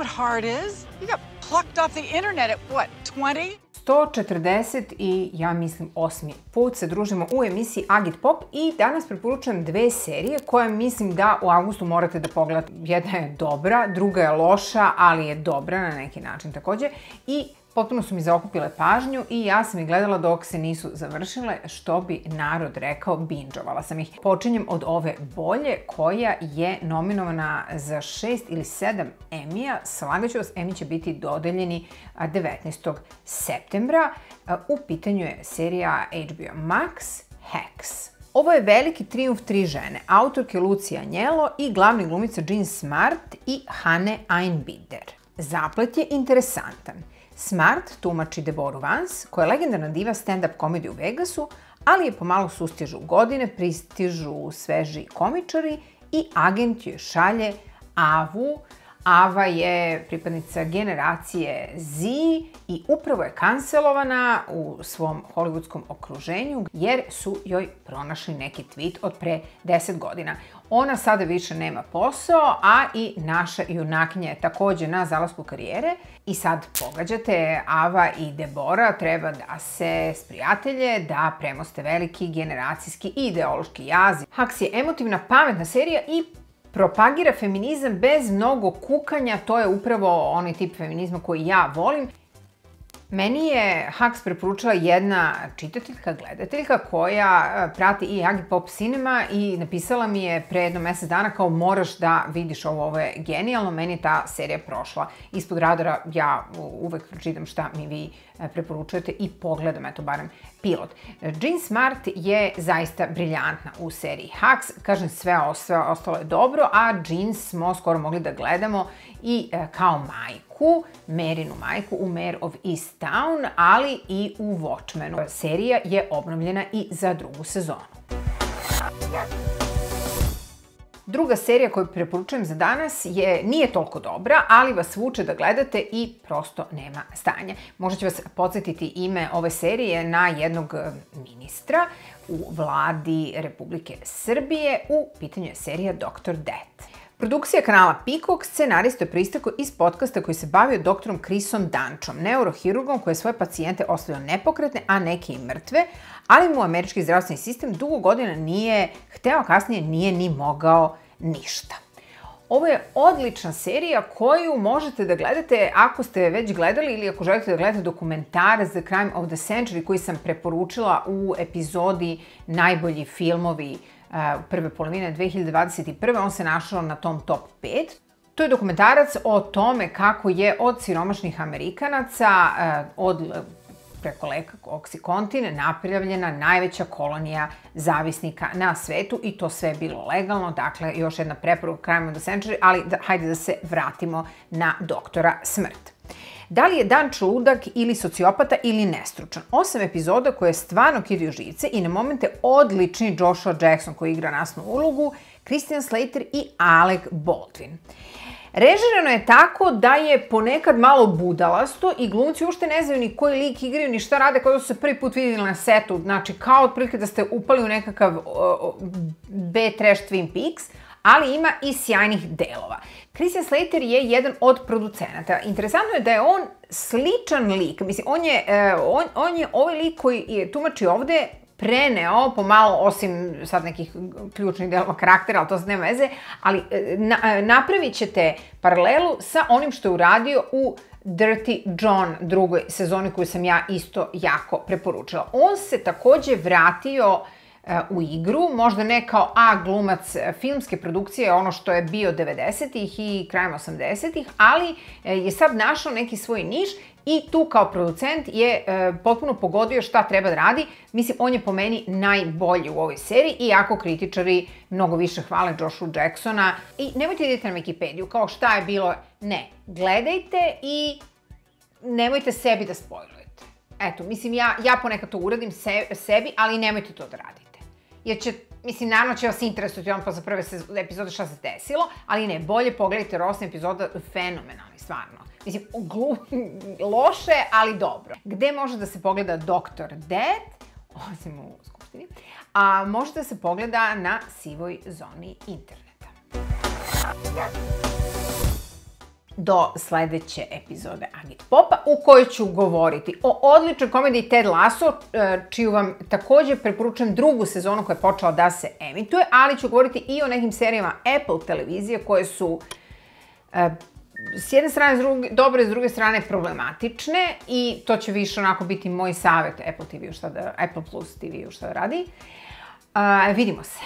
what hard is? You got plucked off the internet at what, 20? 140 i ja mislim 8. put se družimo u emisiji Agit Pop i danas preporučujem dve serije koje mislim da u avgustu morate da pogledate. Jedna je dobra, druga je loša, ali je dobra na neki način takođe i potpuno su mi zaokupile pažnju i ja sam ih gledala dok se nisu završile, što bi narod rekao, binđovala sam ih. Počinjem od ove bolje koja je nominovana za 6 ili 7 Emija. Slagaću vas, Emi će biti dodeljeni 19. septembra. U pitanju je serija HBO Max Hacks. Ovo je veliki trijumf tri žene, autorke Lucija Agnello i glavni glumica Jean Smart i Hannah Einbinder. Zaplet je interesantan. Smart tumači Deborah Vance, koja je legendarna diva stand-up komedije u Vegasu, ali je pomalo sustižu godine, pristižu sveži komičari i agent joj šalje Avu. Ava je pripadnica generacije Z i upravo je kancelovana u svom hollywoodskom okruženju jer su joj pronašli neki tweet od pre 10 godina. Ona sada više nema posao, a i naša junakinja je takođe na zalasku karijere. I sad pogađate, Ava i Deborah treba da se sprijatelje, da premoste veliki generacijski i ideološki jaz. Hacks je emotivna, pametna serija i propagira feminizam bez mnogo kukanja, to je upravo onaj tip feminizma koji ja volim. Meni je Hacks preporučila jedna čitateljka, gledateljka koja prati i Agit Pop Cinema i napisala mi je pre jedno mesec dana kao moraš da vidiš ovo je genijalno, meni je ta serija prošla ispod radara, ja uvek pročitam šta mi vi preporučujete i pogledam, eto barem pilot. Jean Smart je zaista briljantna u seriji Hacks, kažem sve ostalo je dobro, a Jean smo skoro mogli da gledamo i kao majku, Marinu majku u Mare of Easttown, ali i u Watchmenu. Serija je obnovljena i za drugu sezonu. Druga serija koju preporučujem za danas nije toliko dobra, ali vas vuče da gledate i prosto nema stanja. Možda ću vas podsjetiti ime ove serije na jednog ministra u vladi Republike Srbije. U pitanju je serija Dr. Death. Produkcija kanala Peacock scenarista je proistekao iz podcasta koji se bavio doktorom Chrisom Dančom, neurohirurgom koji je svoje pacijente ostavio nepokretne, a neke i mrtve, ali mu američki zdravstveni sistem dugo godina nije hteo, kasnije nije ni mogao ništa. Ovo je odlična serija koju možete da gledate ako ste već gledali ili ako želite da gledate dokumentarac The Crime of the Century koji sam preporučila u epizodi Najbolji filmovi prve polovine 2021. On se našao na tom top 5. To je dokumentarac o tome kako je od siromašnih Amerikanaca, preko leka Oxycontin, napravljena najveća kolonija zavisnika na svetu i to sve je bilo legalno. Dakle, još jedna preporuka Crime of the Century, ali hajde da se vratimo na doktora Smrt. Da li je Danč ludak ili sociopata ili nestručan? 8 epizoda koje stvarno kidaju živce i na momente odlični Joshua Jackson koji igra nasnu ulogu, Christian Slater i Alec Baldwin. Režirano je tako da je ponekad malo budalasto i glumci uopšte ne znaju ni koji lik igraju, ni šta rade, kao da su se prvi put vidjeli na setu. Znači, kao otprilike da ste upali u nekakav B-trash Twin Peaks, ali ima i sjajnih delova. Christian Slater je jedan od producenata. Interesantno je da je on sličan lik. Mislim, on je ovaj lik koji je tumači ovde preneo pomalo, osim sad nekih ključnih delova karaktera, ali to sad nema veze, ali napravit ćete paralelu sa onim što je uradio u Dirty John drugoj sezoni koju sam ja isto jako preporučila. On se takođe vratio u igru, možda ne kao glumac filmske produkcije, ono što je bio 90-ih i krajem 80-ih, ali je sad našao neki svoj niš i tu kao producent je potpuno pogodio šta treba da radi. Mislim, on je po meni najbolji u ovoj seriji, iako kritičari mnogo više hvale Joshua Jacksona. I nemojte da idete na Wikipediju, kao šta je bilo, ne. Gledajte i nemojte sebi da spojlujete. Eto, mislim, ja ponekad to uradim sebi, ali nemojte to da radite. Jer će, mislim, naravno će vas interesuoti on posle prve epizode šta se desilo, ali ne, bolje pogledajte 8 epizoda, fenomenalni, stvarno. Mislim, loše, ali dobro. Gde može da se pogleda Dr. Death, osim u Skupštini, a može da se pogleda na sivoj zoni interneta. do sledeće epizode Agit Popa u kojoj ću govoriti o odličnoj komediji Ted Lasso, čiju vam takođe preporučujem drugu sezonu koja je počela da se emituje, ali ću govoriti i o nekim serijama Apple televizije koje su s jedne strane dobre, s druge strane problematične i to će više onako biti moj savjet Apple Plus TV-u šta da radi. Vidimo se.